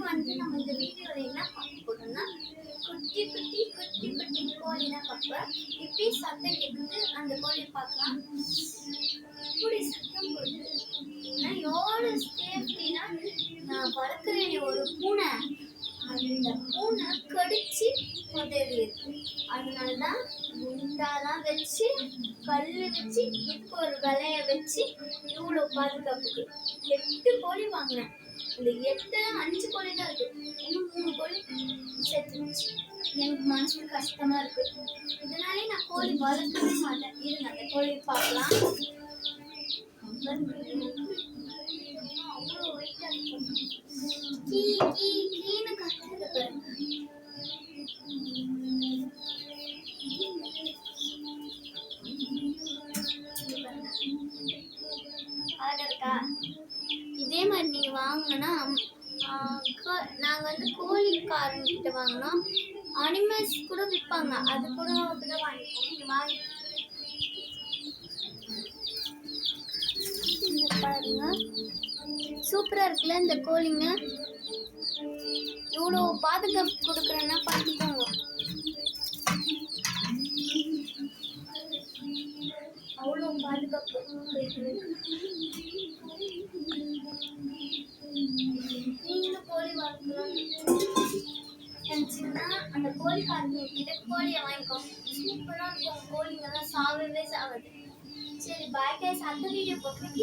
நம்ம இந்த வீடியோல என்ன பார்க்க போறோம்னா குட்டி குட்டி குட்டி குட்டி கோழி தான் பார்ப்போம். இப்படி சத்தம் கேட்குது, அந்த கோழி பார்க்கலாம். இப்படி சத்தம் போடுது. நான் எவ்வளோ சேஃப்டினா, நான் வளர்க்குறேன் ஒரு பூனை, அந்த பூனை கடிச்சு உதறியது. அதனால தான் குண்டாலாம் வச்சு கல் வச்சு இதுக்கு ஒரு விலைய வச்சு இவ்வளோ பாதுகாப்புக்கு 8 கோழி வாங்கினேன். இந்த 8 5 கோழி தான் இருக்கு, இன்னும் 3 கோழி செத்துருச்சு. எனக்கு மனசு கஷ்டமா இருக்கு. இதனாலே நான் கோழி வளர்க்கவே மாட்டேன். இருங்க அந்த கோழி பார்க்கலாம். அவ்வளோ வெயிட்டா இருக்கு. கீ கீ கீன்னு கத்துது பாருங்க. இருக்கா? இதே மாதிரி நீங்க வாங்கினா நாங்கள் வந்து கோழிக்காரங்கிட்ட வாங்கினோம். அனிமல்ஸ் கூட விற்பாங்க, அது கூட அப்படிதான் வாங்கிப்போம். பாருங்க, சூப்பரா இருக்குல்ல இந்த கோழிங்க. இவ்வளோ பாதுகாப்பு கொடுக்குறேன்னா பார்த்துக்கோங்க. அவ்வளோ பாதுகாப்பு. நீங்களும் கோழி வளர்க்கணும்னு நினைச்சீங்கன்னா அந்த கோழிக்காரங்க கிட்ட கோழியை வாங்கிக்கோங்க. சூப்பராக இருக்கும். கோழிங்கெல்லாம் சாவவே சாவாது. சரி, பாய் கைஸ். அந்த வீடியோ பார்க்குறேன்.